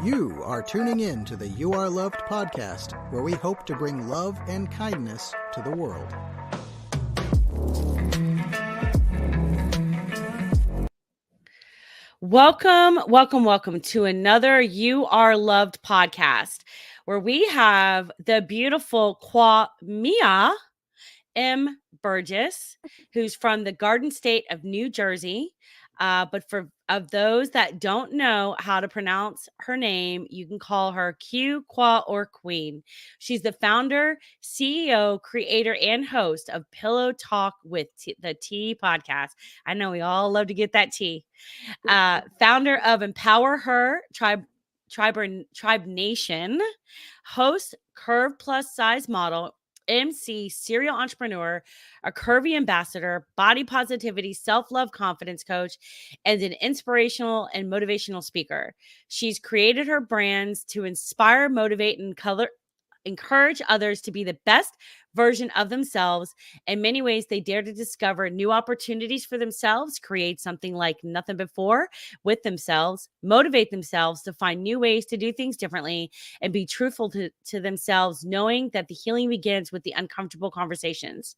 You are tuning in to the You Are Loved podcast, where we hope to bring love and kindness to the world. Welcome to another You Are Loved podcast, where we have the beautiful Quah-mi-iah, Burgess, who's from the Garden State of New Jersey. But for those that don't know how to pronounce her name, you can call her Q, Quah, or Queen. She's the founder, CEO, creator, and host of Pillow Talk with the Tea podcast. I know we all love to get that tea. Founder of EmpowerHer Tribenation, host, curve plus size model, Emcee, serial entrepreneur, a Curvy Ambassador, body positivity, self-love confidence coach, and an inspirational and motivational speaker. She's created her brands to inspire, motivate, and encourage others to be the best version of themselves. In many ways, they dare to discover new opportunities for themselves, create something like nothing before with themselves, motivate themselves to find new ways to do things differently, and be truthful to themselves, knowing that the healing begins with the uncomfortable conversations.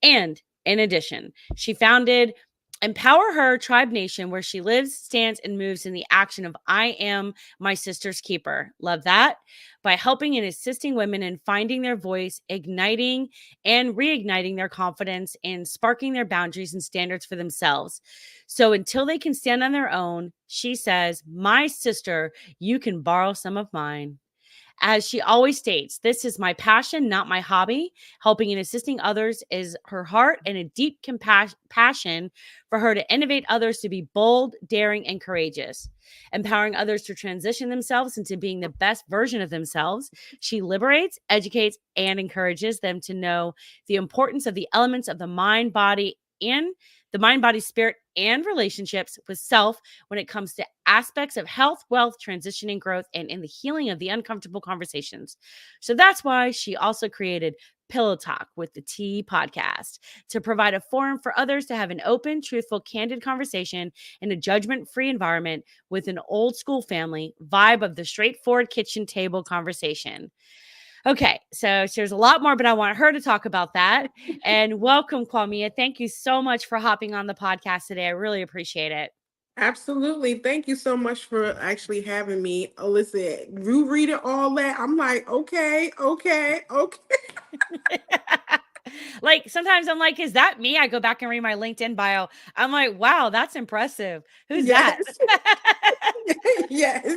And in addition, she founded EmpowerHer Tribenation, where she lives, stands, and moves in the action of I am my sister's keeper. Love that. By helping and assisting women in finding their voice, igniting and reigniting their confidence, and sparking their boundaries and standards for themselves. So until they can stand on their own, she says, my sister, you can borrow some of mine. As she always states, this is my passion, not my hobby. Helping and assisting others is her heart, and a deep passion for her to innovate others to be bold, daring, and courageous. Empowering others to transition themselves into being the best version of themselves, she liberates, educates, and encourages them to know the importance of the elements of the mind, body, spirit, and relationships with self when it comes to aspects of health, wealth, transitioning, growth, and in the healing of the uncomfortable conversations. So that's why she also created Pillow Talk with the Tea podcast, to provide a forum for others to have an open, truthful, candid conversation in a judgment-free environment with an old school family vibe of the straightforward kitchen table conversation. Okay, so there's a lot more, but I want her to talk about that. And welcome, Quah-mi-iah. Thank you so much for hopping on the podcast today. I really appreciate it. Absolutely. Thank you so much for actually having me. Oh, listen, you read it all that. I'm like, okay. Like sometimes I'm like, is that me? I go back and read my LinkedIn bio. I'm like, wow, that's impressive. Who's Yes. that? Yes.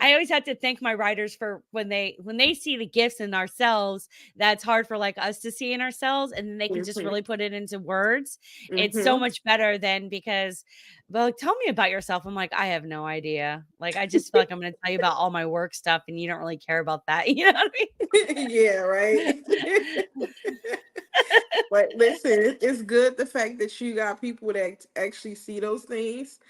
I always have to thank my writers for when they see the gifts in ourselves that's hard for like us to see in ourselves, and then they can just really put it into words. It's so much better than because, well, tell me about yourself. I'm like, I have no idea. Like, I just feel like I'm going to tell you about all my work stuff, and you don't really care about that. You know what I mean? Yeah, right. But listen, it's good the fact that you got people that actually see those things,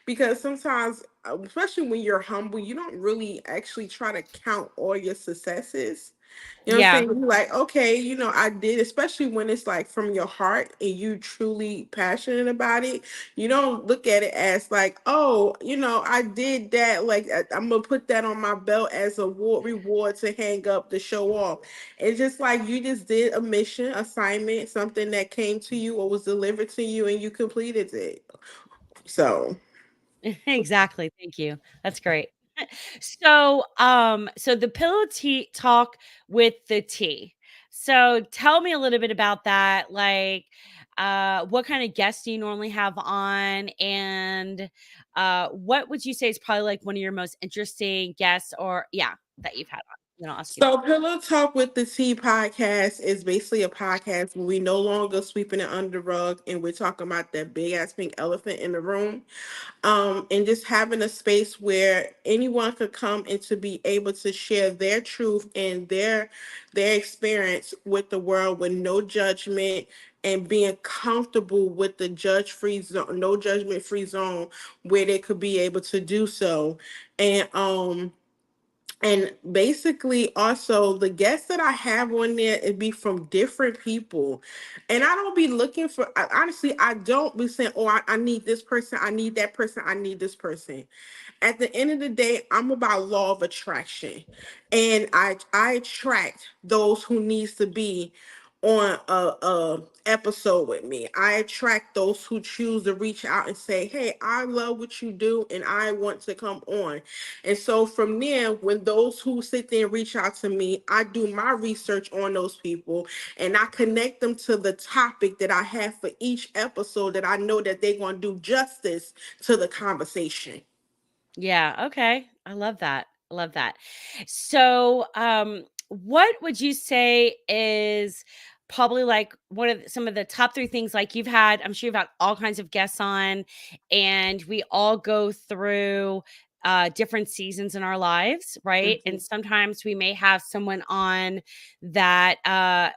because sometimes, especially when you're humble, you don't really actually try to count all your successes. You know what I'm saying? You're like, okay, I did, especially when it's like from your heart and you truly passionate about it. You don't look at it as like, oh, I did that. Like, I'm going to put that on my belt as a reward to hang up to show off. It's just like you just did a mission, assignment, something that came to you or was delivered to you and you completed it. So. Exactly. Thank you. That's great. So the Pillow Talk with the tea. So tell me a little bit about that. Like, what kind of guests do you normally have on? And what would you say is probably like one of your most interesting guests that you've had on? Then I'll ask you So Pillow Talk with the Tea podcast is basically a podcast where we no longer sweeping it under the rug and we're talking about that big ass pink elephant in the room. And just having a space where anyone could come and to be able to share their truth and their experience with the world with no judgment, and being comfortable with the judge-free zone, no judgment-free zone where they could be able to do so. And And basically, also the guests that I have on there, it be from different people, and I don't be looking for. Honestly, I don't be saying, "Oh, I need this person. I need that person. I need this person." At the end of the day, I'm about law of attraction, and I attract those who needs to be on a episode with me. I attract those who choose to reach out and say, "Hey, I love what you do, and I want to come on." And so from there, when those who sit there and reach out to me, I do my research on those people, and I connect them to the topic that I have for each episode that I know that they're going to do justice to the conversation. Yeah, okay. I love that. I love that. So, what would you say is probably like one of some of the top 3 things like you've had, I'm sure you've had all kinds of guests on, and we all go through different seasons in our lives, right? And Mhm, sometimes we may have someone on that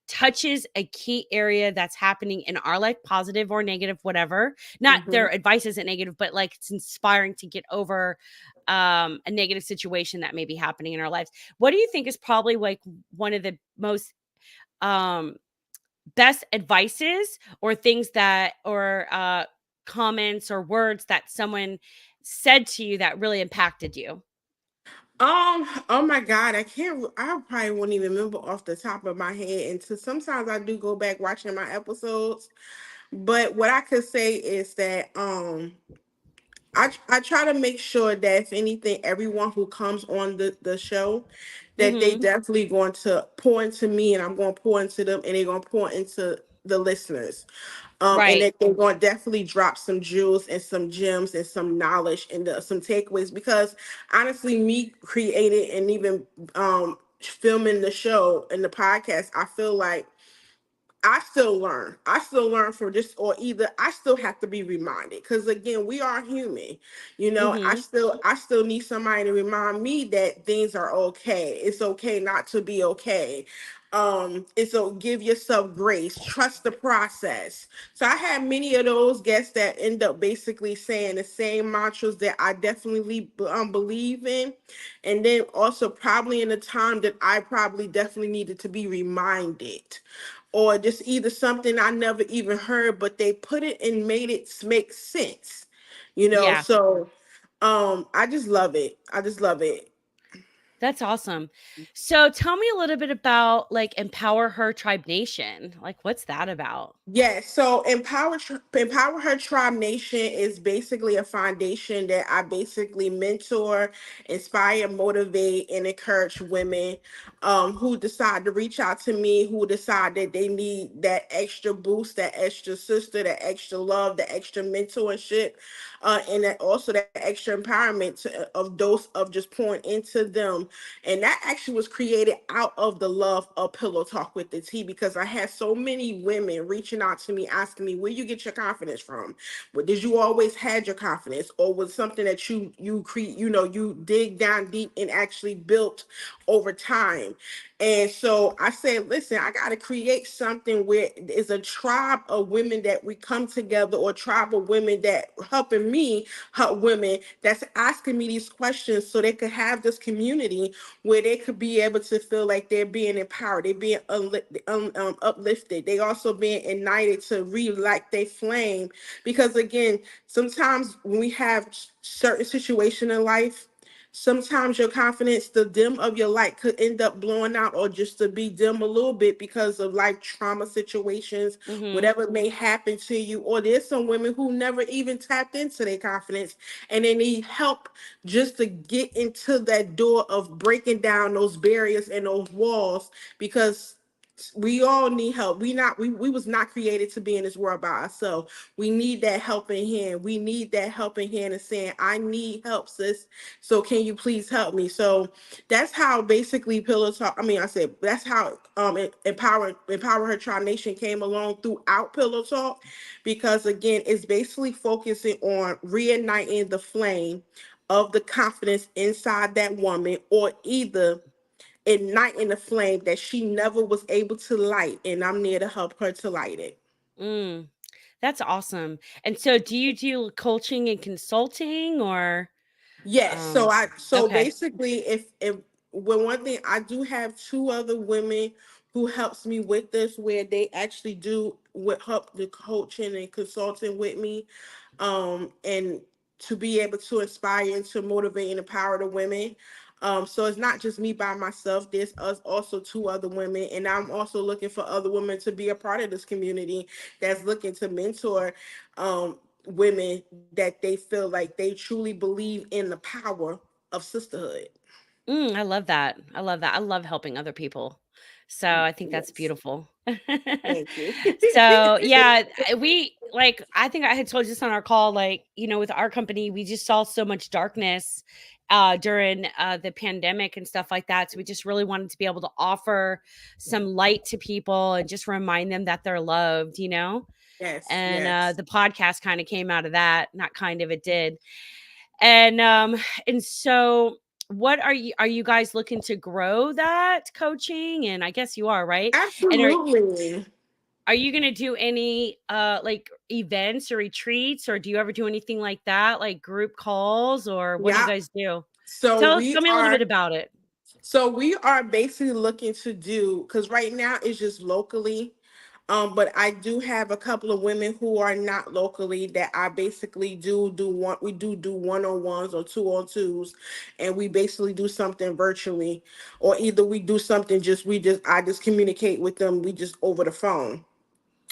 touches a key area that's happening in our life, positive or negative, whatever. Not mhm. their advice isn't negative, but like it's inspiring to get over a negative situation that may be happening in our lives. What do you think is probably like one of the most um best advices or things that or comments or words that someone said to you that really impacted you? Oh my God, I can't. I probably won't even remember off the top of my head. And so sometimes I do go back watching my episodes. But what I could say is that I try to make sure that if anything, everyone who comes on the show, that they Mhm. definitely going to pour into me, and I'm going to pour into them, and they're going to pour into the listeners. And Right. that they're going to definitely drop some jewels and some gems and some knowledge and some takeaways, because honestly, me creating and even filming the show and the podcast, I feel like I still learn. I still learn from this, or either I still have to be reminded. Because again, we are human. Mhm. I still need somebody to remind me that things are okay. It's okay not to be okay. It's so give yourself grace, trust the process. So I had many of those guests that end up basically saying the same mantras that I definitely believe in. And then also probably in a time that I probably definitely needed to be reminded, or just either something I never even heard, but they put it and made it make sense. Yeah. So I just love it. I just love it. That's awesome. So tell me a little bit about like Empower Her Tribe Nation. Like, what's that about? Yes, so Empower Her Tribe Nation is basically a foundation that I basically mentor, inspire, motivate, and encourage women who decide to reach out to me, who decide that they need that extra boost, that extra sister, that extra love, that extra mentorship, and that also that extra empowerment of those of just pouring into them. And that actually was created out of the love of Pillow Talk with the T, because I had so many women reaching out to me asking me, where you get your confidence from? But did you always had your confidence, or was something that you create, you dig down deep and actually built over time? And so I said, listen, I got to create something where it's a tribe of women that we come together, or tribe of women that helping me help women that's asking me these questions, so they could have this community where they could be able to feel like they're being empowered, they're being uplifted, they also being ignited to relight their flame. Because again, sometimes when we have certain situation in life, sometimes your confidence, the dim of your light, could end up blowing out, or just to be dim a little bit because of life trauma situations, Mhm. whatever may happen to you. Or there's some women who never even tapped into their confidence, and they need help just to get into that door of breaking down those barriers and those walls, because we all need help. We was not created to be in this world by ourselves. We need that helping hand. We need that helping hand and saying, I need help, sis. So can you please help me? So that's how basically Pillow Talk. I mean, I said that's how Empower Her Tribe Nation came along throughout Pillow Talk, because again, it's basically focusing on reigniting the flame of the confidence inside that woman, or either igniting the flame that she never was able to light, and I'm there to help her to light it. Mm, that's awesome. And so do you do coaching and consulting or? Yes. So Okay. basically, if well, one thing, I do have two other women who helps me with this, where they actually do with help the coaching and consulting with me, and to be able to inspire and to motivate and empower the women. So it's not just me by myself. There's us also two other women, and I'm also looking for other women to be a part of this community that's looking to mentor women that they feel like they truly believe in the power of sisterhood. I love that. I love that. I love helping other people. So I think that's Yes. beautiful. Thank you. So yeah, we like I think I had told you this on our call, like, with our company, we just saw so much darkness during the pandemic and stuff like that. So we just really wanted to be able to offer some light to people and just remind them that they're loved. Yes, And yes. the podcast kind of came out of that. Not kind of, it did. And so what are you guys looking to grow that coaching? And I guess you are, right? And Absolutely. are you going to do any like events or retreats, or do you ever do anything like that, like group calls, or what do you Yeah. guys do? So Tell we tell me a little bit are about it. So we are basically looking to do, because right now it's just locally. But I do have a couple of women who are not locally that I basically do one. We do one-on-ones or two-on-twos, and we basically do something virtually, or either we do something just I just communicate with them. We just over the phone.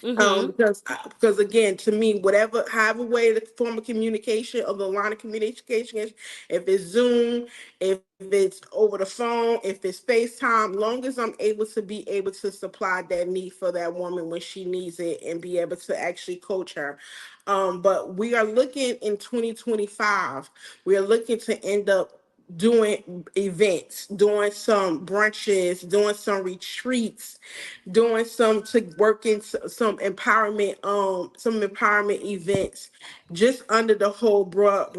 Mhm. Because again, to me, whatever, however way the form of communication or the line of communication is, if it's Zoom, if it's over the phone, if it's FaceTime, long as I'm able to be able to supply that need for that woman when she needs it and be able to actually coach her. But we are looking in 2025, we are looking to end up doing events, doing some brunches, doing some retreats, doing some to work in some empowerment events, just under the whole broad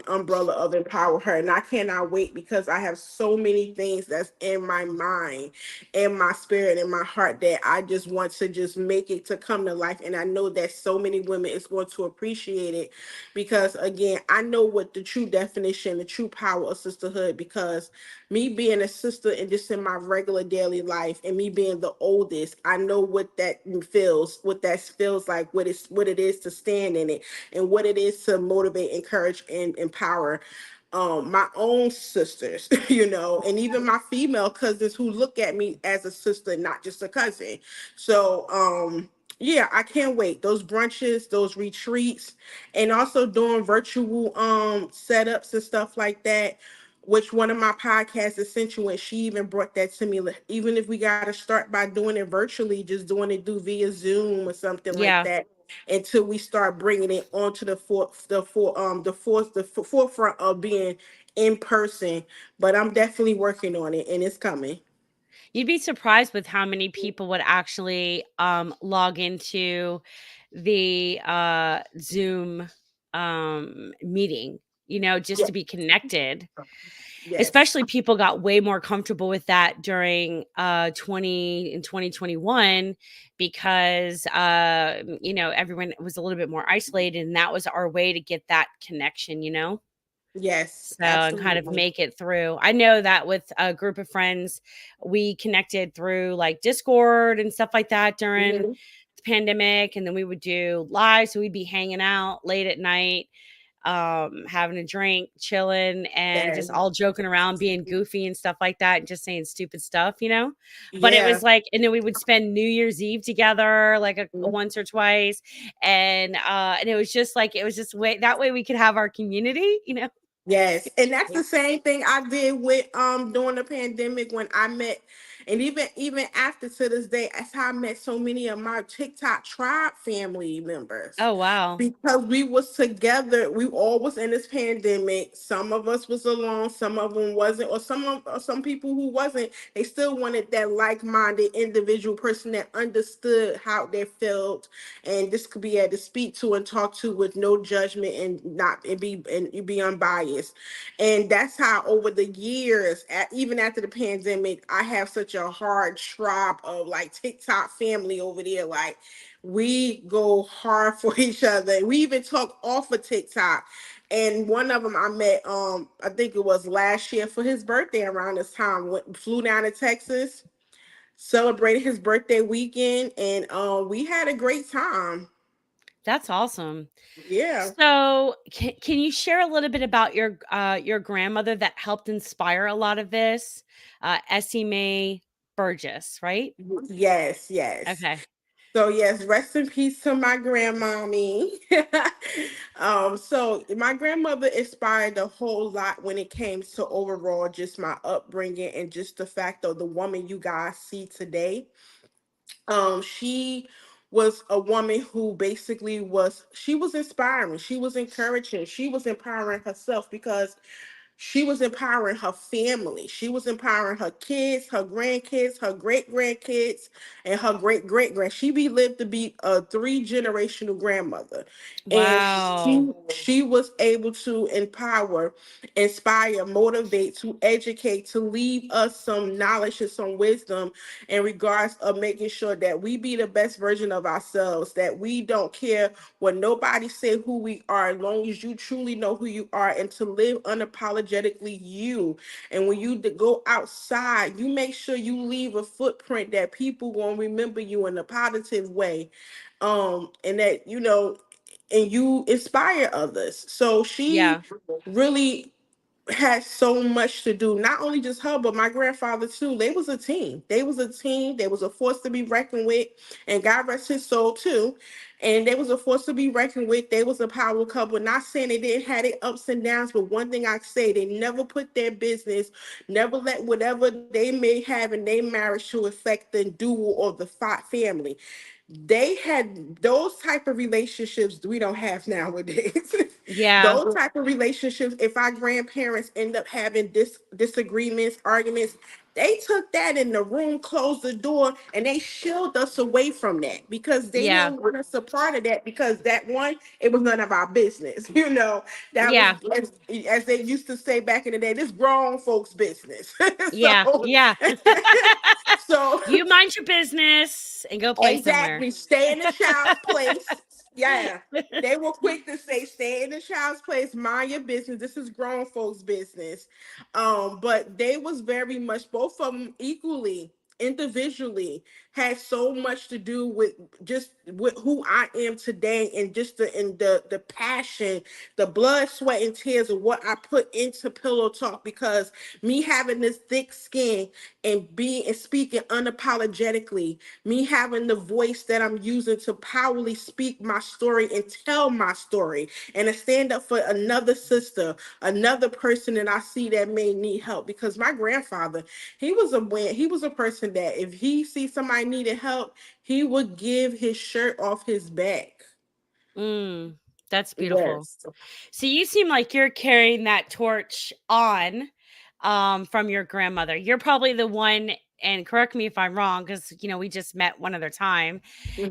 umbrella of Empower Her. And I cannot wait, because I have so many things that's in my mind, in my spirit, in my heart, that I just want to just make it to come to life. And I know that so many women is going to appreciate it, because again, I know what the true definition, the true power of sisterhood, because me being a sister and just in my regular daily life, and me being the oldest, I know what that feels like, what it is to stand in it, and what it is to motivate, encourage, and empower my own sisters, and even my female cousins who look at me as a sister, not just a cousin. So yeah, I can't wait. Those brunches, those retreats, and also doing virtual setups and stuff like that, which one of my podcasts Essential, and she even brought that to me, like, even if we got to start by doing it virtually, just doing it through via Zoom or something like Yeah. that, until we start bringing it onto the forefront of being in person. But I'm definitely working on it, and it's coming. You'd be surprised with how many people would actually log into the Zoom meeting, just Yeah. to be connected. Yes. Especially people got way more comfortable with that during 2021, because everyone was a little bit more isolated, and that was our way to get that connection. Yes. So, and kind of Absolutely. make it through. I know that with a group of friends, we connected through like Discord and stuff like that during Mhm. the pandemic. And then we would do live. So we'd be hanging out late at night, having a drink, chilling, and Yeah. just all joking around, being goofy and stuff like that, and just saying stupid stuff. But it Yeah. was like, and then we would spend New Year's Eve together, like a once or twice. And it was just like, it was just way that way we could have our community. Yes, and that's the same thing I did with during the pandemic when I met, and even after, to this day, that's how I met so many of my TikTok tribe family members, Oh, wow. because we was together. We all was in this pandemic. Some of us was alone, some of them wasn't, or some people who wasn't. They still wanted that like-minded individual person that understood how they felt, and this could be able to speak to and talk to with no judgment, and not and be unbiased. And that's how over the years, even after the pandemic, I have such a hard tribe of like TikTok family over there. Like, we go hard for each other. We even talk off of TikTok. And one of them I met, I think it was last year for his birthday around this time. Flew down to Texas, celebrated his birthday weekend, and we had a great time. That's awesome. Yeah. So, can you share a little bit about your grandmother that helped inspire a lot of this? Essie Burgess, right? Yes, yes. Okay. So yes, rest in peace to my grandmommy. So my grandmother inspired a whole lot when it came to overall just my upbringing and just the fact of the woman you guys see today. She was a woman who basically she was inspiring, she was encouraging, she was empowering herself because she was empowering her family. She was empowering her kids, her grandkids, her great grandkids, and her great great grand. She be lived to be a 3 generational grandmother, and Wow. she was able to empower, inspire, motivate, to educate, to leave us some knowledge and some wisdom in regards of making sure that we be the best version of ourselves. That we don't care what nobody say who we are, as long as you truly know who you are, and to live unapologetically you. And when you go outside, you make sure you leave a footprint that people gonna remember you in a positive way. And that, and you inspire others. So she Yeah. really had so much to do. Not only just her, but my grandfather too. They was a team. They was a team. They was a force to be reckoned with. And God rest his soul too. And they was a force to be reckoned with. They was a power couple. Not saying they didn't have their ups and downs, but one thing I say, they never put their business, never let whatever they may have in their marriage to affect the duo or the family. They had those type of relationships we don't have nowadays. Yeah. Those type of relationships, if our grandparents end up having disagreements, arguments, they took that in the room, closed the door, and they shielded us away from that because they Yeah. didn't want us a part of that, because that one, it was none of our business. That was, Yeah. as they used to say back in the day, this grown folks business. Yeah. so Yeah. so You mind your business and go play somewhere. exactly. Stay in the child's place. Yeah. They were quick to say, stay in the child's place, mind your business. This is grown folks' business. But they was very much, both of them equally, individually, had so much to do with just with who I am today, and just the passion, the blood, sweat, and tears of what I put into Pillow Talk, because me having this thick skin and being and speaking unapologetically, me having the voice that I'm using to powerfully speak my story and tell my story, and to stand up for another sister, another person that I see that may need help. Because my grandfather, he was a person that if he sees somebody needed help, he would give his shirt off his back. Mm, that's beautiful. Yes. So you seem like you're carrying that torch on from your grandmother. You're probably the one, and correct me if I'm wrong, because we just met one other time,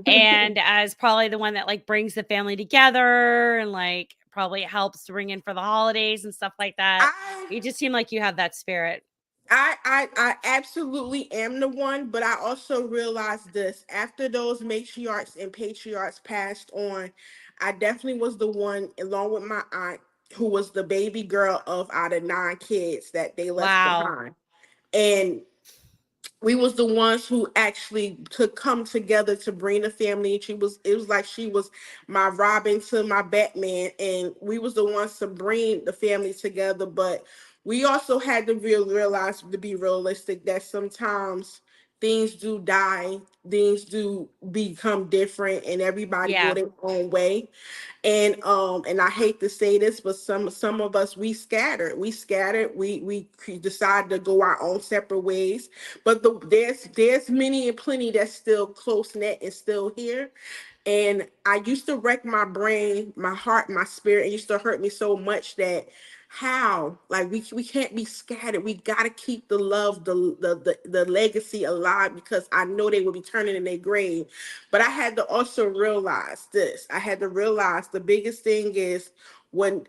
and as probably the one that like brings the family together and like probably helps to bring in for the holidays and stuff like that. I You just seem like you have that spirit. I absolutely am the one, but I also realized this after those matriarchs and patriarchs passed on. I definitely was the one, along with my aunt, who was the baby girl of out of 9 kids that they left Wow. behind. And we was the ones who actually could come together to bring the family. It was like she was my Robin to my Batman, and we was the ones to bring the family together. But we also had to realize, to be realistic, that sometimes things do die, things do become different, and everybody go Yeah. their own way. And I hate to say this, but some of us, we decided to go our own separate ways. But there's many and plenty that's still close knit and still here. And I used to wreck my brain, my heart, my spirit. It used to hurt me so much that how, like, we can't be scattered. We gotta keep the love, the legacy alive, because I know they will be turning in their grave. But I had to also realize this. I had to realize the biggest thing is when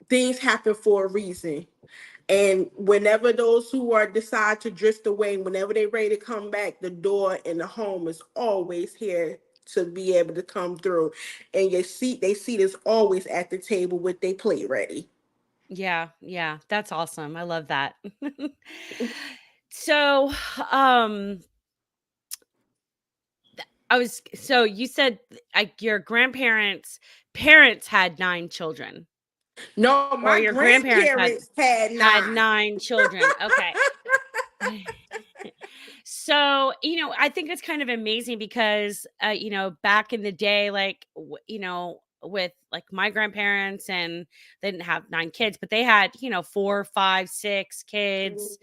things happen for a reason. And whenever those who are decide to drift away, whenever they're ready to come back, the door and the home is always here to be able to come through. And they seat is always at the table with their plate ready. Yeah, yeah, that's awesome. I love that. So, um, so you said your grandparents' parents had 9 children, No, or my your grandparents grandparents had had 9. 9 children. Okay. So, I think it's kind of amazing because, back in the day, like, with like my grandparents, and they didn't have 9 kids, but they had, 4, 5, 6 kids.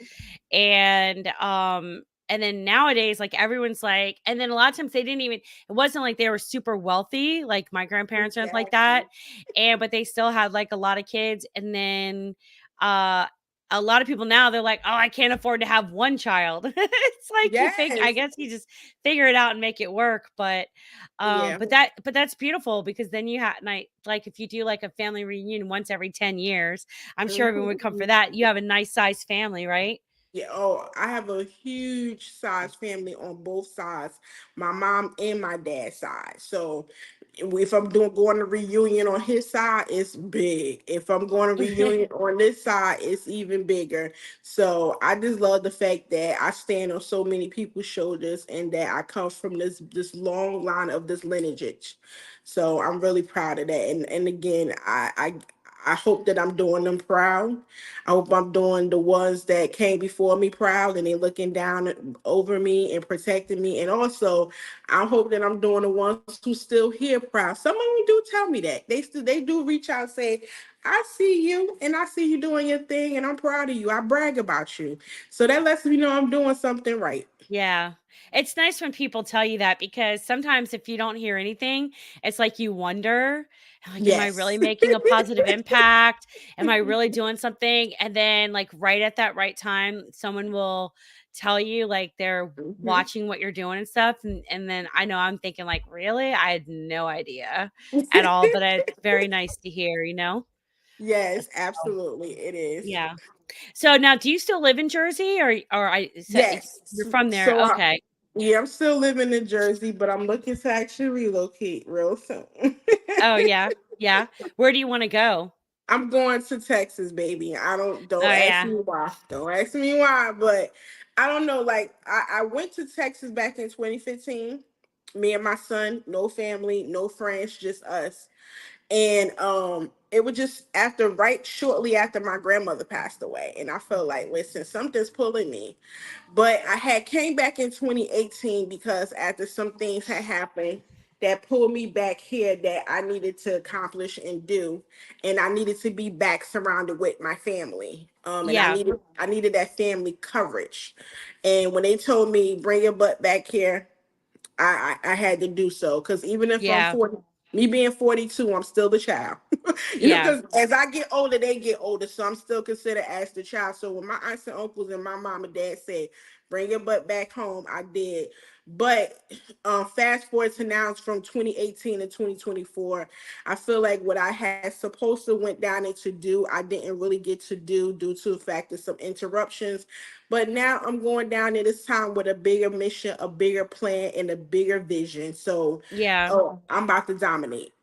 Mhm. And then nowadays, like, everyone's like, and then a lot of times they didn't even, it wasn't like they were super wealthy, like my grandparents aren't like that. Exactly. But they still had like a lot of kids. And then, uh, a lot of people now, they're like, "Oh, I can't afford to have one child." It's like I Yes. guess you just figure it out and make it work. Yeah. But that's beautiful, because then you have, like, if you do like a family reunion once every 10 years, I'm sure everyone would come for Mhm. that. You have a nice sized family, right? Yeah, oh, I have a huge size family on both sides, my mom and my dad's side. So if I'm doing going to reunion on his side, it's big. If I'm going to reunion on this side, it's even bigger. So I just love the fact that I stand on so many people's shoulders and that I come from this long line of this lineage. So I'm really proud of that. And again, I hope that I'm doing them proud. I hope I'm doing the ones that came before me proud and they looking down over me and protecting me. And also, I hope that I'm doing the ones who still here proud. Some of them do tell me that. They do reach out and say, I see you and I see you doing your thing and I'm proud of you. I brag about you. So that lets me know I'm doing something right. Yeah. It's nice when people tell you that, because sometimes if you don't hear anything, it's like you wonder, like, am I really Yes. making a positive impact? Am I really doing something? And then, like, right at that right time, someone will tell you, like, they're Mhm. watching what you're doing and stuff. And then I know I'm thinking, like, really? I had no idea at all, but it's very nice to hear, you know? Yes, So, absolutely. It is. yeah. So now, do you still live in Jersey, you're Yes. from there? Okay. Yeah, I'm still living in Jersey, but I'm looking to actually relocate real soon. Oh, yeah, yeah. Where do you wanna go? I'm going to Texas, baby. Don't Oh, ask yeah. me why. Don't ask me why, but I don't know. Like I went to Texas back in 2015. Me and my son, no family, no friends, just us. And it was just after right shortly after my grandmother passed away. And I felt like, listen, something's pulling me. But I had came back in 2018 because after some things had happened that pulled me back here that I needed to accomplish and do. And I needed to be back surrounded with my family. And Yeah, I needed that family coverage. And when they told me bring your butt back here, I had to do so because even if I'm yeah, 40, me being 42, I'm still the child. yeah, Because as I get older, they get older, so I'm still considered as the child. So when my aunts and uncles and my mom and dad said, "Bring your butt back home," I did. But fast forward to now, it's from 2018 to 2024. I feel like what I had supposed to went down there to do, I didn't really get to do due to the fact of some interruptions. But now I'm going down there this time with a bigger mission, a bigger plan, and a bigger vision. So, yeah. oh, I'm about to dominate.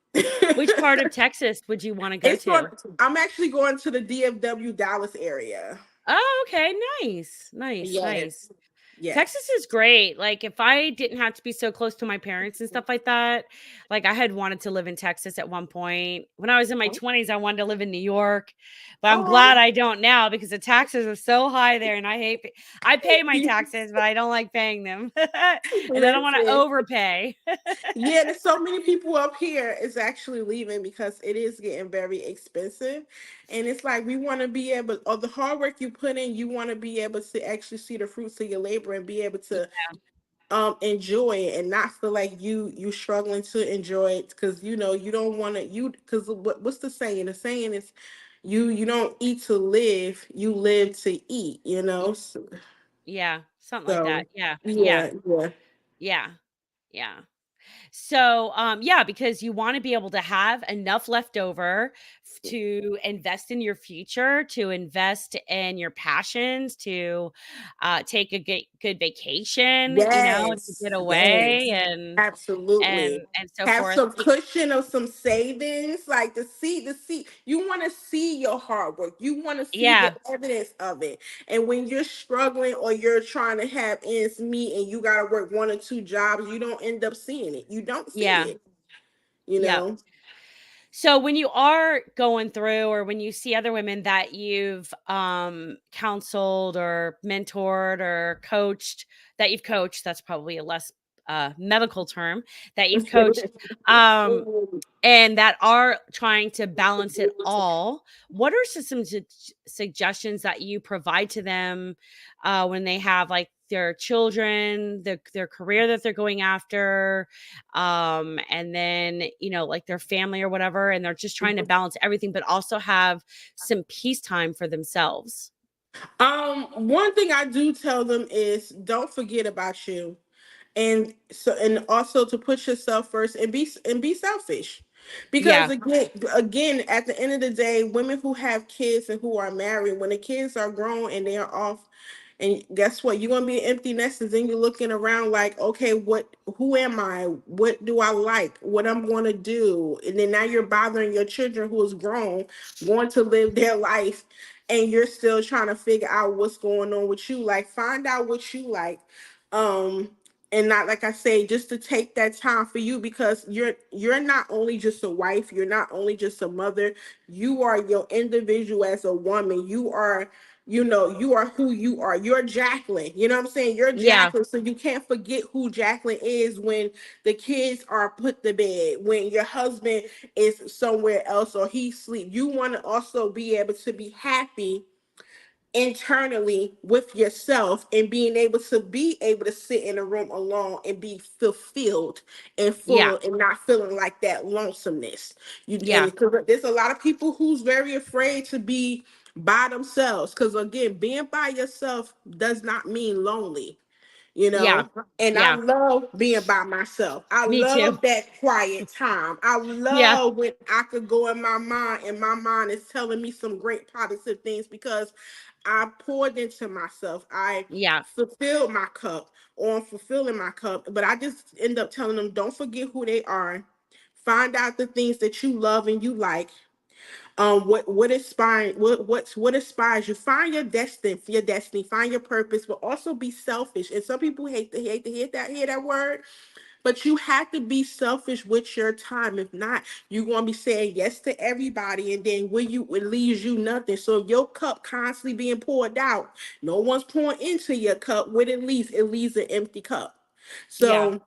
Which part of Texas would you wanna go It's going. to? I'm actually going to the DFW Dallas area. Oh, okay, nice, nice, nice. Yes, yes. Texas is great. Like, if I didn't have to be so close to my parents and stuff like that, like, I had wanted to live in Texas at one point. When I was in my 20s, I wanted to live in New York, but I'm Oh, glad I don't now, because the taxes are so high there, and I pay my taxes, but I don't like paying them. And I don't wanna listen. overpay. Yeah, there's so many people up here is actually leaving because it is getting very expensive. And it's like we want to be able, or the hard work you put in, you want to be able to actually see the fruits of your labor and be able to enjoy it and not feel like you struggling to enjoy it because you don't want to you because what's the saying? The saying is you don't eat to live, you live to eat, Y So, Yeah, something like that. so Yeah, yeah, yeah, yeah. yeah, yeah. So, yeah, because you want to be able to have enough left over to invest in your future, to invest in your passions, to take a good vacation, to Yes, get away yes, and absolutely. and so Have forth. some cushion of some savings, like the seed. You want to see your hard work. You want to see the Yeah, evidence of it. And when you're struggling or you're trying to have ends meet and you got to work one or two jobs, you don't end up seeing it. You don't see yeah, it, you yeah. know? So when you are going through or when you see other women that you've counseled or mentored or coached, that's probably a less medical term, that you've coached, um and that are trying to balance it all, what are some suggestions that you provide to them when they have like their children, their career that they're going after, and then like their family or whatever, and they're just trying to balance everything, but also have some peace time for themselves? One thing I do tell them is don't forget about you. And also to put yourself first and be selfish. Because Yeah, again, at the end of the day, women who have kids and who are married, when the kids are grown and they are off, and guess what? You're gonna be empty nesters, and you're looking around like, okay, who am I? What do I like? What I'm gonna do? And then now you're bothering your children who is grown, want to live their life, and you're still trying to figure out what's going on with you. Like, find out what you like. Um, and not, like I say, just to take that time for you, because you're not only just a wife, you're not only just a mother, you are your individual as a woman. You are who you are. You're Jacqueline. You know what I'm saying? You're yeah, Jacqueline. So you can't forget who Jacqueline is when the kids are put to bed, when your husband is somewhere else or he sleep. You want to also be able to be happy internally with yourself, and be able to sit in a room alone and be fulfilled and yeah, full and not feeling like that lonesomeness. You yeah, and 'cause there's a lot of people who's very afraid to be by themselves, because again, being by yourself does not mean lonely, you yeah, know. And I yeah. love being by myself. I Me too. love that quiet time. I Yeah, love when I could go in my mind and my mind is telling me some great positive things, because I poured into myself. I yeah, fulfilled my cup, or I'm fulfilling my cup. But I just end up telling them, don't forget who they are. Find out the things that you love and you like. What inspires what inspires you. Find your destiny, find your purpose, but also be selfish. And some people hate to hear that word, but you have to be selfish with your time. If not, you're gonna be saying yes to everybody, and then it leaves you nothing. So if your cup constantly being poured out, no one's pouring into your cup. What it leaves an empty cup. yeah, So,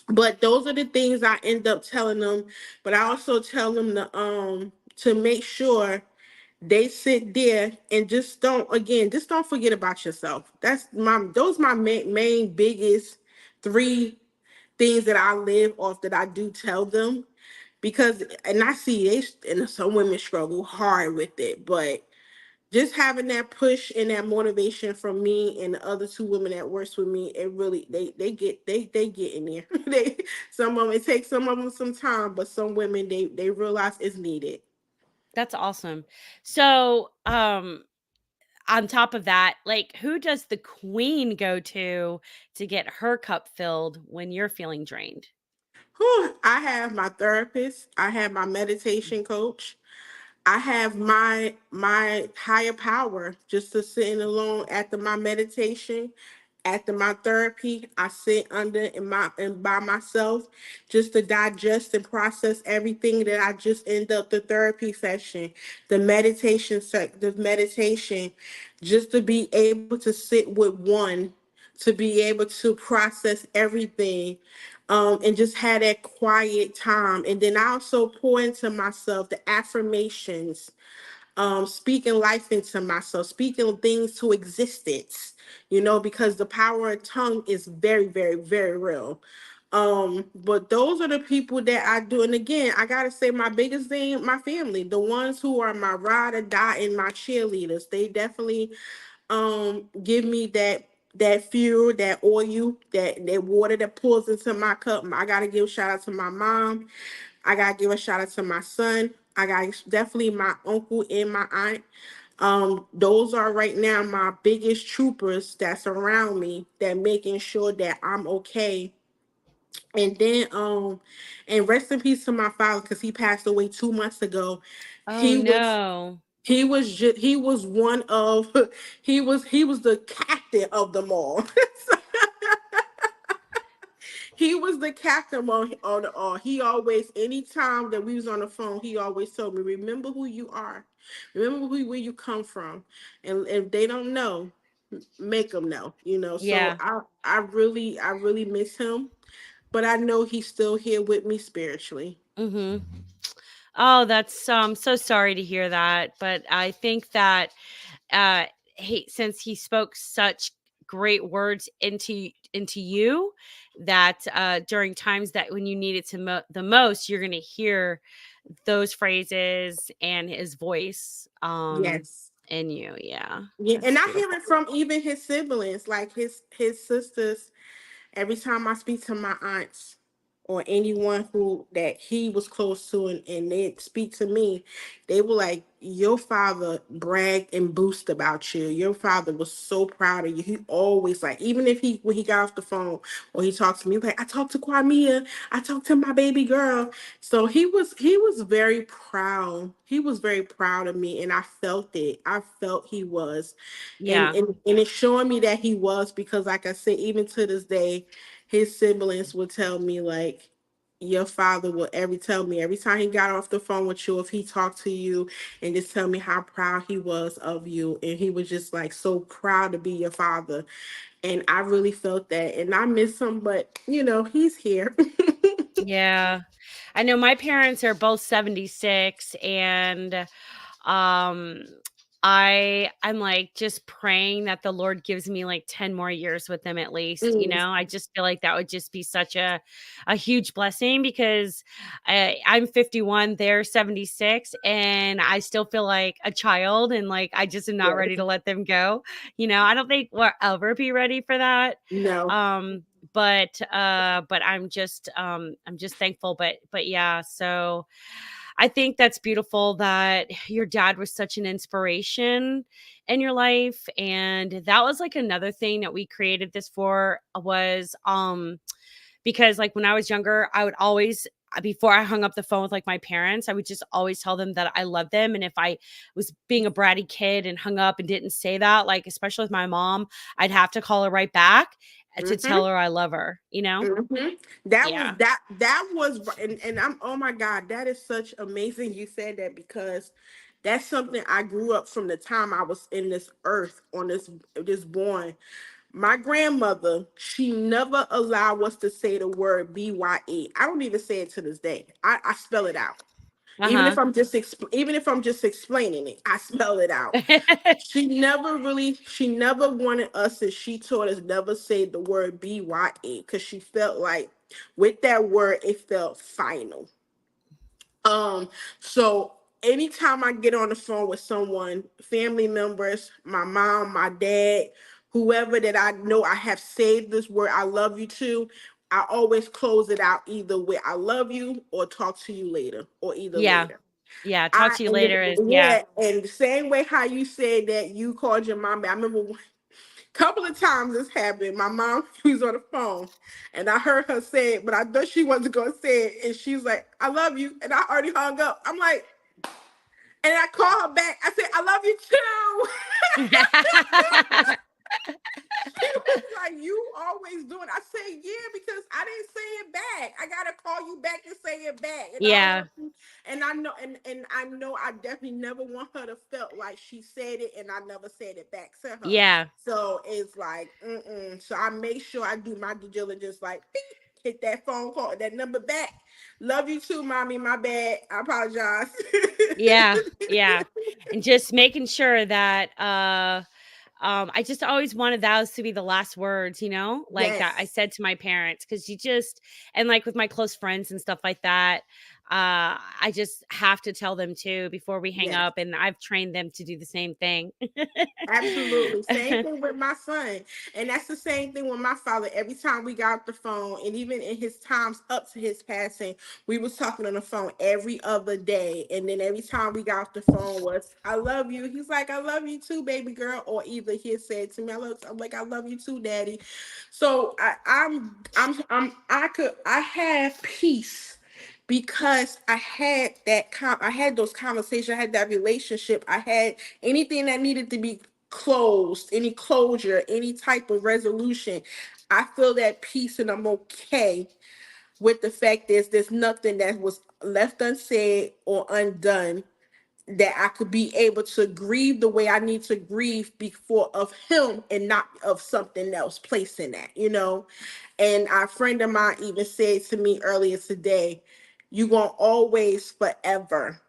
but those are the things I end up telling them. But I also tell them to make sure they sit there and just don't forget about yourself. Those my main biggest three things that I live off, that I do tell them. Because, and I see and some women struggle hard with it, but just having that push and that motivation from me and the other two women that works with me, it really they get in there. They Some of them, it takes some of them some time, but some women, they realize it's needed. that's awesome. So, on top of that, like, who does the queen go to get her cup filled when you're feeling drained? Whew, I have my therapist, I have my meditation coach, I have my higher power, just to sitting alone after my meditation, after my therapy. I sit under and by myself, just to digest and process everything that I just end up the therapy session, the meditation, just to be able to sit with one, to be able to process everything, and just had that quiet time. And then I also pour into myself the affirmations, speaking life into myself, speaking things to existence, because the power of tongue is very, very, very real. But those are the people that I do. And again, I gotta say, my biggest thing, my family, the ones who are my ride or die and my cheerleaders, they definitely give me fuel, that oil, that water that pours into my cup. I gotta give a shout out to my mom. I gotta give a shout out to my son. I got definitely my uncle and my aunt. Those are right now my biggest troopers that's around me, that making sure that I'm okay. And then and rest in peace to my father, because he passed away 2 months ago. Oh He was no. he was one of he was the captain of them all. He was the captain on the all. He always, anytime that we was on the phone, he always told me, remember who you are. Remember where you come from. And if they don't know, make them know, you know. So Yeah. I really miss him. But I know he's still here with me spiritually. Mhm. Oh, that's so sorry to hear that, but I think that uh since he spoke such great words into you, that during times that when you need it the most, you're going to hear those phrases and his voice Yes. in you. Yeah. Yeah, and That's I hear beautiful. it from even his siblings, like his sisters. Every time I speak to my aunts or anyone who that he was close to, and they speak to me, they were like, your father bragged and boast about you. Your father was so proud of you. He always, like, even if he when he got off the phone or he talked to me, like, I talked to Quah-mi-iah, I talked to my baby girl. So he was very proud. He was very proud of me, and I felt it. I felt he was. Yeah. And it's showing me that he was, because like I said, even to this day, his siblings would tell me, like, your father will tell me every time he got off the phone with you, if he talked to you, and just tell me how proud he was of you, and he was just like so proud to be your father. And I really felt that, and I miss him, but you know, he's here. Yeah. I know my parents are both 76, and um I'm like just praying that the Lord gives me like 10 more years with them at least, you Mm, know. I just feel like that would just be such a huge blessing, because I'm 51, they're 76, and I still feel like a child, and like I just am not ready yes. to let them go. You know, I don't think we'll ever be ready for that. No. Um but I'm just thankful, but yeah, so I think that's beautiful that your dad was such an inspiration in your life. And that was like another thing that we created this for, was because like when I was younger, I would always, before I hung up the phone with like my parents, I would just always tell them that I love them. And if I was being a bratty kid and hung up and didn't say that, like especially with my mom, I'd have to call her right back to tell Hmm. her I love her, you know? That was Yeah. that was, and I'm, oh my God, that is such amazing you said that, because that's something I grew up from the time I was in this earth, on this born. My grandmother, she never allowed us to say the word BYE. I don't even say it to this day. I spell it out. Uh-huh. Even if I'm just explaining it, I spell it out. She never wanted us, and she taught us never say the word BYE, because she felt like with that word it felt final. So anytime I get on the phone with someone, family members, my mom, my dad, whoever that I know I have saved this word I love you to, I always close it out either with I love you or talk to you later, or either Yeah. later. Yeah. Talk to you later is, yeah. Yeah, and the same way how you said that you called your mom. I remember a couple of times this happened. My mom was on the phone, and I heard her say it, but I thought she wasn't gonna say it, and she's like, "I love you," and I already hung up. I'm like, and I call her back. I said, "I love you too." She was like, "You always doing?" I said, "Yeah, because I didn't say it back. I gotta call you back and say it back." And I Yeah. want you, and I know, and I know, I definitely never want her to felt like she said it and I never said it back to her. Yeah. So it's like, so I make sure I do my due diligence, like, beep, hit that phone call, that number back. Love you too, mommy. My bad. I apologize. Yeah. Yeah. And just making sure that I just always wanted those to be the last words, you know, like that I Yes. said to my parents, because you just, and like with my close friends and stuff like that, I just have to tell them too before we hang Yes. up, and I've trained them to do the same thing. Absolutely. Same thing with my son. And that's the same thing with my father. Every time we got off the phone, and even in his times up to his passing, we was talking on the phone every other day. And then every time we got off the phone was, I love you. He's like, I love you too, baby girl. Or either he said to me, I'm like, I love you too, daddy. So I have peace because I had those conversations, I had that relationship, I had anything that needed to be closed, any closure, any type of resolution. I feel that peace and I'm okay with the fact there's nothing that was left unsaid or undone, that I could be able to grieve the way I need to grieve before of him and not of something else placing that, you know. And a friend of mine even said to me earlier today, you gonna always forever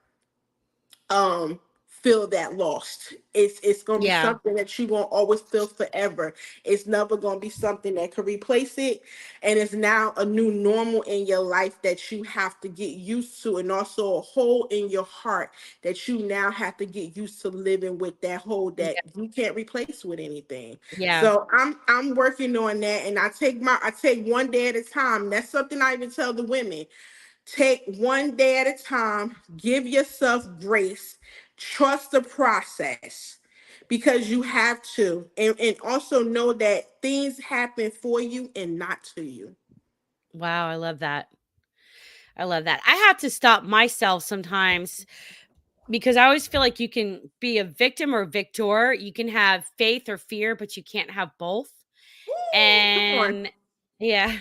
feel that lost. It's gonna be Yeah. something that you gonna always feel forever. It's never gonna be something that could replace it. And it's now a new normal in your life that you have to get used to, and also a hole in your heart that you now have to get used to living with, that hole that Yeah. you can't replace with anything. Yeah. So I'm working on that, and I take one day at a time. That's something I even tell the women. Take one day at a time, give yourself grace, trust the process, because you have to. And also know that things happen for you and not to you. Wow, I love that. I love that. I have to stop myself sometimes because I always feel like you can be a victim or victor. You can have faith or fear, but you can't have both. Ooh, come on. And yeah,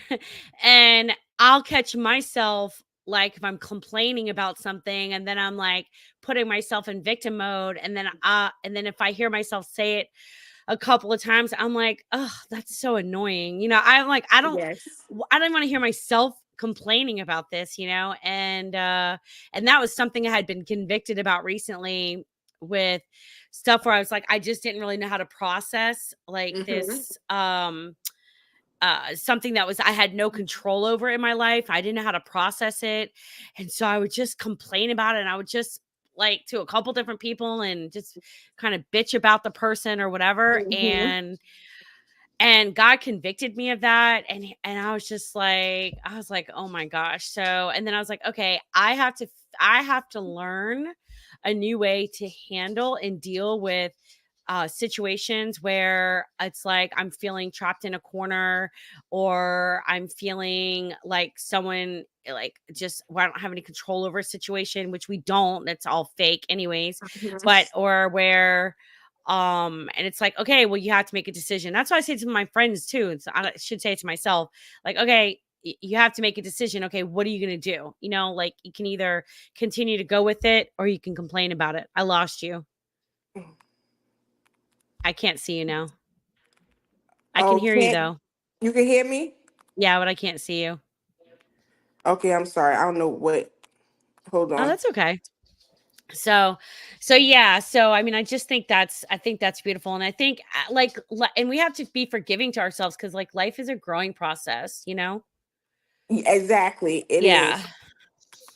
and I'll catch myself like if I'm complaining about something and then I'm like putting myself in victim mode, and then if I hear myself say it a couple of times, I'm like, "Oh, that's so annoying." I'm like, Yes. I don't wanna hear myself complaining about this, and that was something I had been convicted about recently with stuff where I was like, I just didn't really know how to process, like, Mm-hmm. this, something that was I had no control over in my life. I didn't know how to process it. And so I would just complain about it. And I would just like to a couple different people and just kind of bitch about the person or whatever. Mm-hmm. And God convicted me of that. And I was like, oh my gosh. So and then I was like, okay, I have to learn a new way to handle and deal with situations where it's like I'm feeling trapped in a corner, or I'm feeling like someone like just where I don't have any control over a situation, which we don't. That's all fake anyways. But or where and it's like, okay, well, you have to make a decision. That's what I say to my friends too. And so I should say it to myself, like, okay, you have to make a decision. Okay, what are you going to do? Like you can either continue to go with it or you can complain about it. I lost you. I can't see you now. I can Oh, hear you can't though. you can hear me? Yeah, but I can't see you. Okay, I'm sorry. I don't know what. Hold Oh, on. that's okay. So so yeah, so I mean, I think that's beautiful, and I think and we have to be forgiving to ourselves because like life is a growing process. Exactly. It Yeah. is.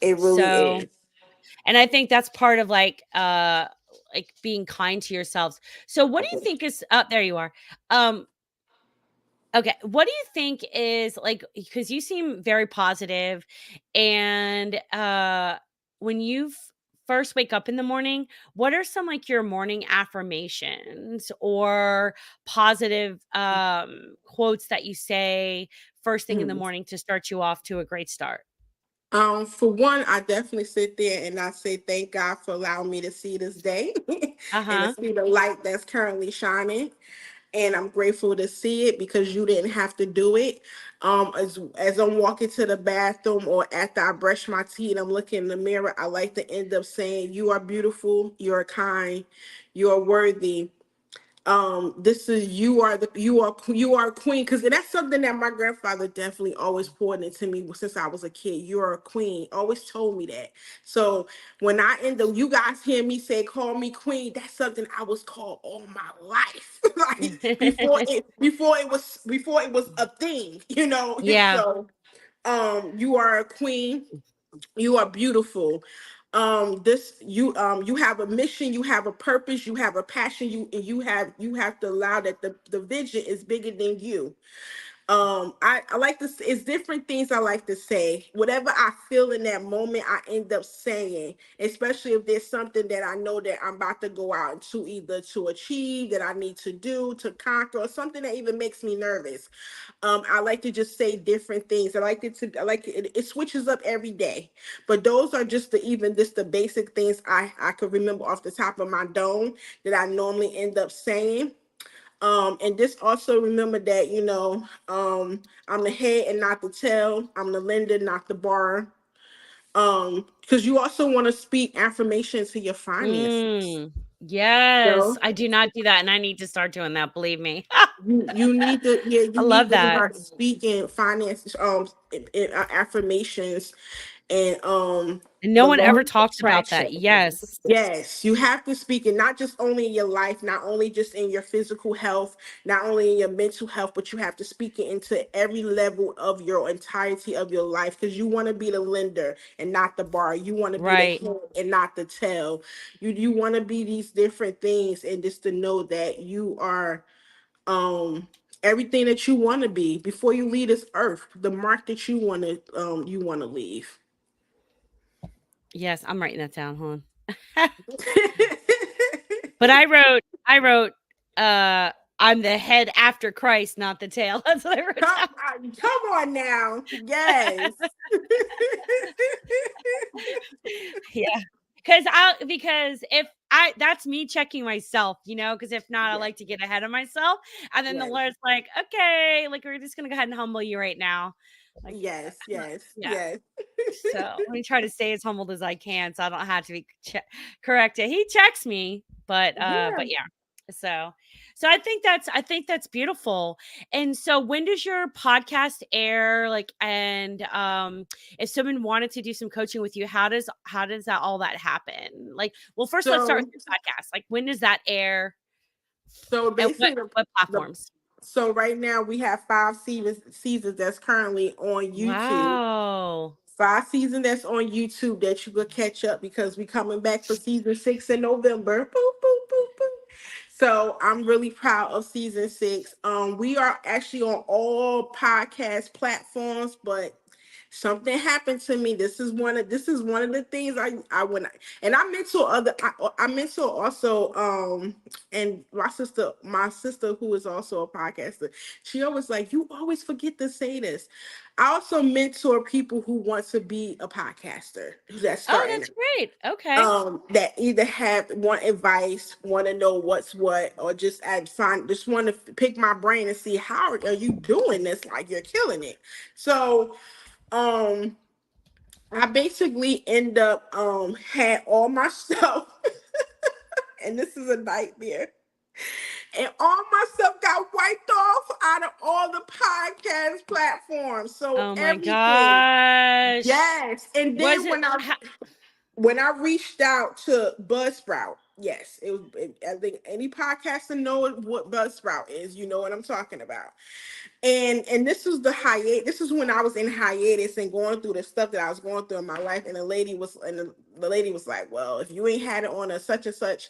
It really So, is. and I think that's part of like being kind to yourselves. So what do you Okay. think is there you are. Um Okay. What do you think is like, because you seem very positive, and when you first wake up in the morning, what are some like your morning affirmations or positive quotes that you say first thing in the Mhm. morning to start you off to a great start? For one, I definitely sit there and I say thank God for allowing me to see this day and to Uh-huh. see the light that's currently shining. And I'm grateful to see it because you didn't have to do it. As I'm walking to the bathroom or after I brush my teeth, I'm looking in the mirror. I like to end up saying, "You are beautiful. You are kind. You are worthy. This is you are a queen," because that's something that my grandfather definitely always poured into me since I was a kid. You are a queen, always told me that. So when I end up, you guys hear me say call me queen, that's something I was called all my life. Like before it was a thing. Yeah. So you are a queen. You are beautiful. You have a mission, you have a purpose, you have a passion, you have to allow that the vision is bigger than you. I like to it's different things I like to say. Whatever I feel in that moment, I end up saying, especially if there's something that I know that I'm about to go out to, either to achieve, that I need to do, to conquer, or something that even makes me nervous. I like to just say different things. I like it switches up every day. But those are just the basic things I could remember off the top of my dome that I normally end up saying. And just also remember that, I'm the head and not the tail. I'm the lender, not the borrower. Because you also want to speak affirmation to your finances. Mm, You yes, know, I do not do that, and I need to start doing that, believe me. you need to, yeah, I you need love to that. start speaking finance, affirmations, and And no the one law ever of talks about that. attraction. Yes. Yes, you have to speak it, not just only in your life, not only just in your physical health, not only in your mental health, but you have to speak it into every level of your entirety of your life, because you want to be the lender and not the borrower. You want to be the Right. head and not the tail. You want to be these different things, and just to know that you are everything that you want to be before you leave this earth, the mark that you want to leave. Yes, I'm writing that down, hold on. But I wrote, uh, "I'm the head after Christ, not the tail." That's what I wrote down. Come on now. Yes. Yeah. Because if that's me checking myself, because if not, I Yes, like to get ahead of myself. And then the yes, Lord's like, okay, like we're just gonna go ahead and humble you right now. Like, yes, yes, yeah. yes. So let me try to stay as humbled as I can so I don't have to be corrected. He checks me, but Yeah. yeah. So I think that's beautiful. And so when does your podcast air? Like, and if someone wanted to do some coaching with you, how does that all that happen? Like, well, first let's start with So your podcast. Like, when does that air so and what basically what the platforms? so right now we have five seasons that's currently on YouTube. Wow. 5 season that's on YouTube that you could catch up, because we coming back for season 6 in November. Boop, boop, boop, boop. So I'm really proud of season 6. We are actually on all podcast platforms, but something happened to me. This is one of the things I when I, and I mentor I mentor also, and my sister who is also a podcaster, she always like, you always forget to say this. I also mentor people who want to be a podcaster, that's Oh, starting that's great. Okay. that either have want advice, want to know what's what, or just just want to pick my brain and see how are you doing this, like you're killing it. So um I basically end up had all my stuff, and this is a nightmare. And all my stuff got wiped off out of all the podcast platforms. So Oh my everything. gosh. Yes. And Was then it when I reached out to Buzzsprout, yes, I think any podcaster know what Buzzsprout is. You know what I'm talking about. And this was the hiatus. This is when I was in hiatus and going through the stuff that I was going through in my life. And the lady was like, "Well, if you ain't had it on a such and such,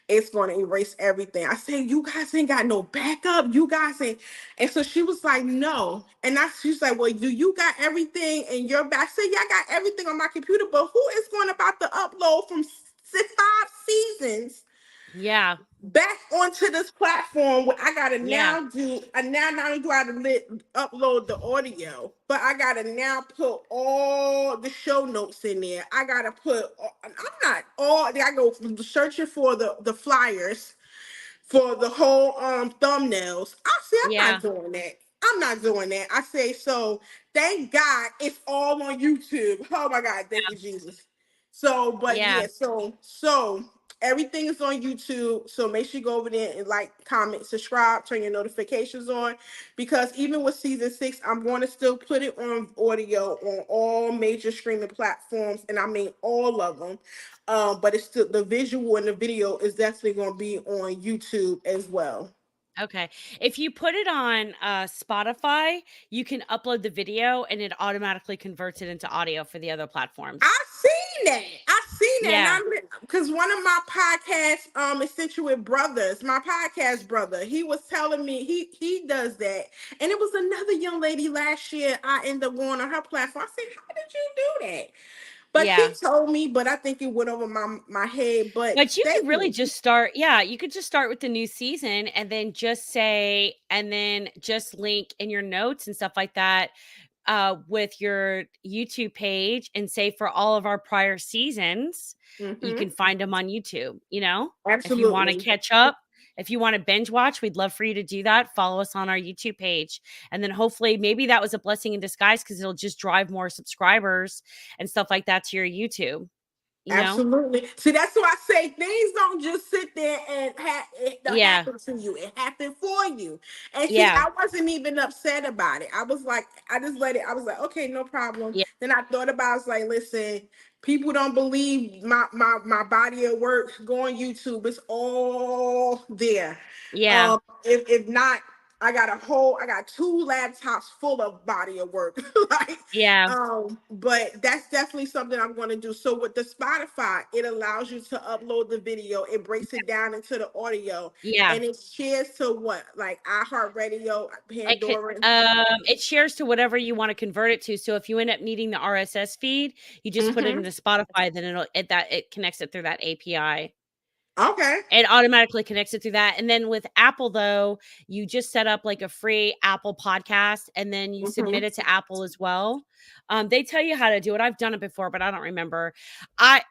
it's going to erase everything." I said, "You guys ain't got no backup. You guys ain't." And so she was like, "No." And she's like, "Well, do you got everything in your back?" I said, "Yeah, I got everything on my computer, but who is going about to upload from 5 seasons Yeah. back onto this platform where I gotta Yeah. now do I now not only do I have to upload the audio, but I gotta now put all the show notes in there. I gotta I'm not all I go searching for the flyers for the whole thumbnails. I say I'm Yeah. not doing that. I'm not doing that. I say, so thank God it's all on YouTube. Oh my God, thank you, Jesus. So, but Yeah. yeah, so everything is on YouTube. So make sure you go over there and like, comment, subscribe, turn your notifications on. Because even with season 6, I'm going to still put it on audio on all major streaming platforms, and I mean all of them. But it's still the visual and the video is definitely going to be on YouTube as well. Okay. If you put it on Spotify, you can upload the video and it automatically converts it into audio for the other platforms. I seen that. I seen that, and Yeah. I'm because one of my podcasts, essential with brothers, my podcast brother, he was telling me he does that, and it was another young lady last year. I ended up going on her platform. I said, "How did you do that?" But he Yeah. told me, but I think it went over my head. But But you could thank really you. just start, yeah, you could just start with the new season and then just say, and then just link in your notes and stuff like that with your YouTube page and say for all of our prior seasons, you Hmm. can find them on YouTube, you know? If you want to Absolutely. catch up, if you want to binge watch, we'd love for you to do that. Follow us on our YouTube page. And then hopefully maybe that was a blessing in disguise because it'll just drive more subscribers and stuff like that to your YouTube, you know? Absolutely. See, that's why I say things don't just sit there and it don't Yeah. happen to you. It happened for you. And see, Yeah. I wasn't even upset about it. I was like, I just let it. I was like, okay, no problem. Yeah. Then I thought about, I was like, listen, people don't believe my body of work. Go on YouTube. It's all there. Yeah. If not, I got two laptops full of body of work. Like, Yeah. but that's definitely something I'm going to do. So with the Spotify, it allows you to upload the video, it breaks it down into the audio, Yeah. and it shares to what, like iHeartRadio, Pandora. It shares to whatever you want to convert it to. So if you end up needing the RSS feed, you just put it Mm-hmm. into Spotify, then it connects it through that API. Okay. It automatically connects it through that. And then with Apple, though, you just set up like a free Apple podcast and then you Mm-hmm. submit it to Apple as well. They tell you how to do it. I've done it before, but I don't remember.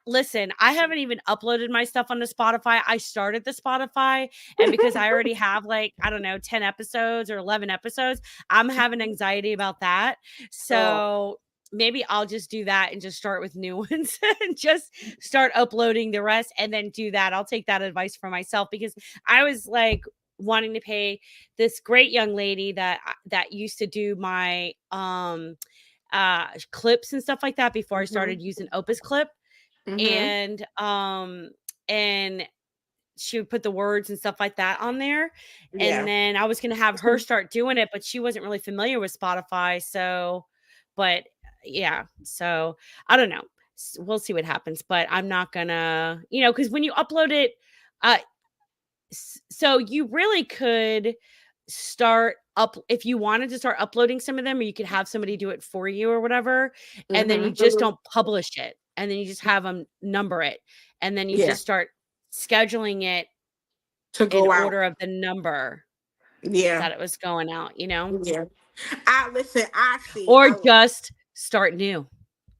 Listen, I haven't even uploaded my stuff onto Spotify. I started the Spotify, and because I already have like, I don't know, 10 episodes or 11 episodes, I'm having anxiety about that. Oh, So maybe I'll just do that and just start with new ones and just start uploading the rest and then do that. I'll take that advice for myself because I was like wanting to pay this great young lady that used to do my clips and stuff like that before I mm-hmm. started using Opus Clip Mm-hmm. and she would put the words and stuff like that on there. And Yeah. then I was going to have her start doing it, but she wasn't really familiar with Spotify. So, but yeah, so I don't know. We'll see what happens, but I'm not gonna, because when you upload it, uh, so you really could start up if you wanted to start uploading some of them, or you could have somebody do it for you or whatever, and then you just Mm-hmm. don't publish it, and then you just have them number it, and then you Yeah. just start scheduling it To in go out. order of the number Yeah. that it was going out. Yeah. I listen. I see. Or just start new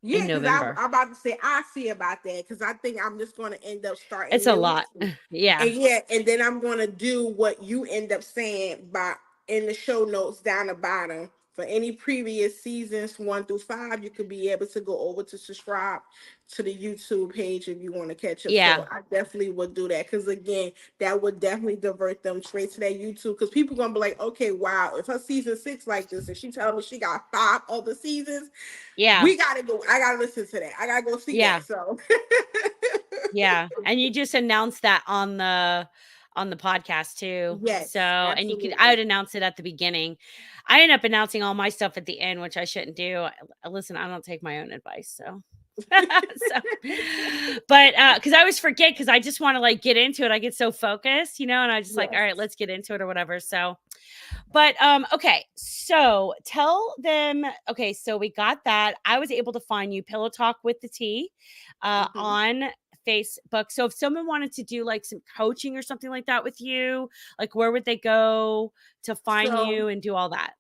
in Yeah, because November. I'm about to say I see about that because I think I'm just going to end up starting It's a new. lot. Yeah. And yeah, and then I'm going to do what you end up saying by in the show notes down the bottom. For any previous seasons 1 through 5, you could be able to go over to subscribe to the YouTube page if you want to catch up. Yeah. So I definitely would do that because again, that would definitely divert them straight to that YouTube because people gonna be like, okay, wow, if her season 6 like this and she telling me she got 5 other seasons, Yeah. we gotta go. I gotta listen to that. I gotta go see Yeah. that. So Yeah, and you just announced that on the podcast too. So, yes, and I absolutely. would announce it at the beginning. I end up announcing all my stuff at the end, which I shouldn't do. Listen, I don't take my own advice, so so but because I always forget because I just want to like get into it. I get so focused, and I just like, all right, Yes. let's get into it or whatever. So but okay, so tell them. Okay, so we got that. I was able to find you Pillow Talk with the T Mhm. on Facebook. So if someone wanted to do like some coaching or something like that with you, like where would they go to find So you and do all that?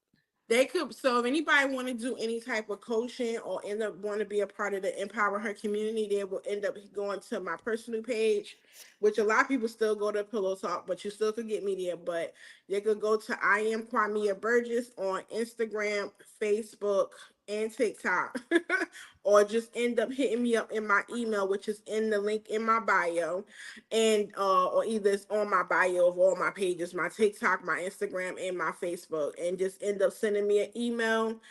they could. So if anybody want to do any type of coaching or end up want to be a part of the Empower Her community, they will end up going to my personal page, which a lot of people still go to Pillow Talk, but you still could get me there. But they could go to I am Quah-mi-iah Burgess on Instagram, Facebook, and TikTok, or just end up hitting me up in my email, which is in the link in my bio, and or either it's on my bio of all my pages, my TikTok, my Instagram, and my Facebook, and just end up sending me an email.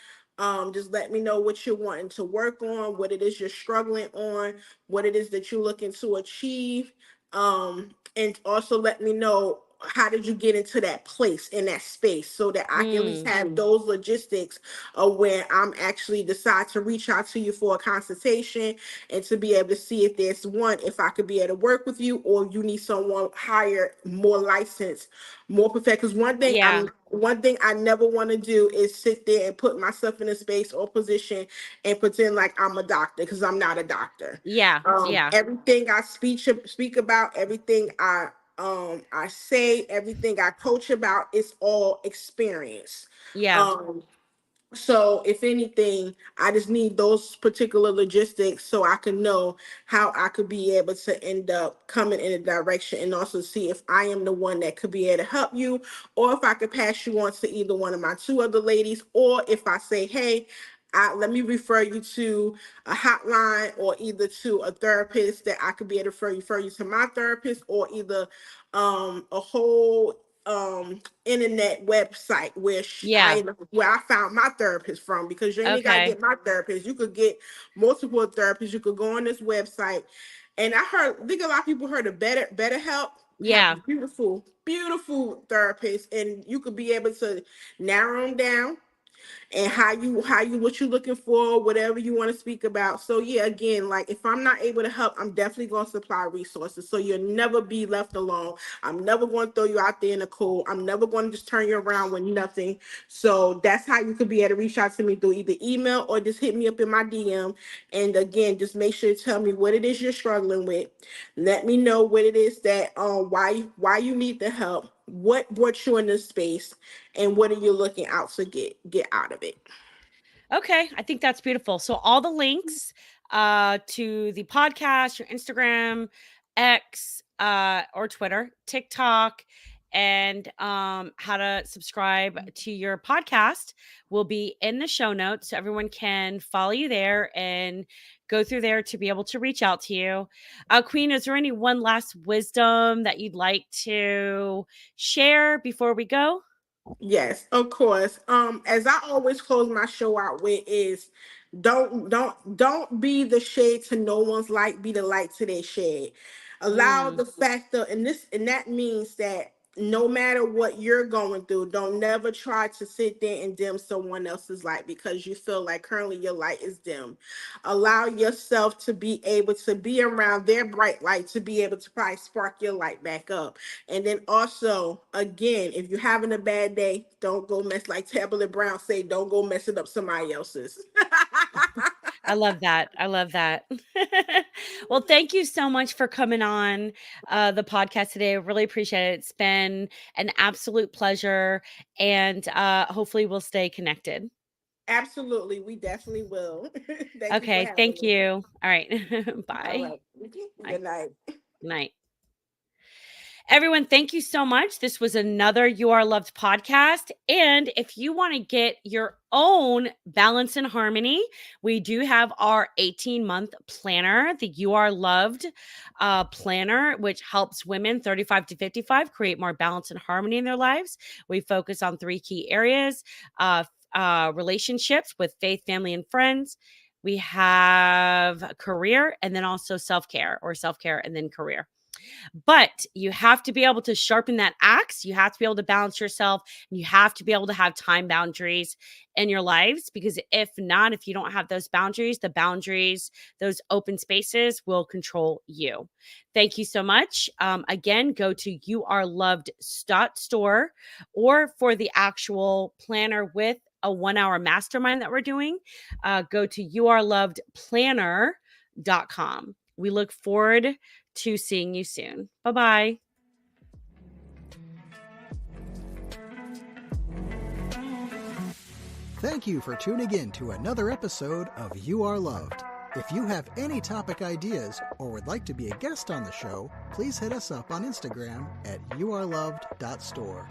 Just let me know what you're wanting to work on, what it is you're struggling on, what it is that you're looking to achieve. And also let me know how did you get into that place, in that space, so that I can at least have those logistics of when I'm actually decide to reach out to you for a consultation, and to be able to see if there's one, if I could be able to work with you, or you need someone higher, more licensed, more perfect. Because Yeah. one thing I never want to do is sit there and put myself in a space or position and pretend like I'm a doctor, because I'm not a doctor. Yeah. Yeah. Everything I speak about, everything I say, everything I coach about, is all experience. Yeah. Um, so if anything, I just need those particular logistics so I can know how I could be able to end up coming in a direction, and also see if I am the one that could be able to help you, or if I could pass you on to either one of my two other ladies, or if I say, hey, let me refer you to a hotline, or either to a therapist that I could be able to refer you to my therapist, or either a whole internet website where Yeah. where I found my therapist from, because you ain't even gotta Okay. get my therapist. You could get multiple therapists. You could go on this website, and I think a lot of people heard of BetterHelp. Yeah. Have beautiful therapists, and you could be able to narrow them down, and what you're looking for, whatever you want to speak about. So yeah, again, like, if I'm not able to help, I'm definitely going to supply resources, so you'll never be left alone. I'm never going to throw you out there in the cold. I'm never going to just turn you around with nothing. So that's how you could be able to reach out to me, through either email or just hit me up in my DM. And again, just make sure to tell me what it is you're struggling with. Let me know what it is that why you need the help, what brought you in this space, and what are you looking out to get out of it. Okay, I think that's beautiful. So all the links to the podcast, your Instagram, X, or Twitter, TikTok, and how to subscribe to your podcast will be in the show notes. So everyone can follow you there and go through there to be able to reach out to you. Queen, is there any one last wisdom that you'd like to share before we go? Yes, of course. As I always close my show out with is, don't be the shade to no one's light, be the light to their shade. Allow Mm, the factor, and that means that no matter what you're going through, don't never try to sit there and dim someone else's light because you feel like currently your light is dim. Allow yourself to be able to be around their bright light, to be able to probably spark your light back up. And then also, again, if you're having a bad day, don't go mess, like Tabitha Brown say, don't go mess it up somebody else's. I love that. I love that. Well, thank you so much for coming on the podcast today. I really appreciate it. It's been an absolute pleasure. And hopefully we'll stay connected. Absolutely, we definitely will. Thank you for Okay. having Thank me. you. All right. All Bye. right. Bye. Good night. Good night. Everyone, thank you so much. This was another You Are Loved podcast. And if you want to get your own balance and harmony, we do have our 18-month planner, the You Are Loved planner, which helps women 35 to 55 create more balance and harmony in their lives. We focus on 3 key areas: relationships with faith, family, and friends. We have career, and then also self-care, or self-care and then career. But you have to be able to sharpen that axe. You have to be able to balance yourself. And you have to be able to have time boundaries in your lives, because if not, if you don't have those boundaries, those open spaces will control you. Thank you so much. Again, go to youareloved.store, or for the actual planner with a 1-hour mastermind that we're doing, go to youarelovedplanner.com. We look forward to seeing you soon. Bye-bye. Thank you for tuning in to another episode of You Are Loved. If you have any topic ideas or would like to be a guest on the show, please hit us up on Instagram at youareloved.store.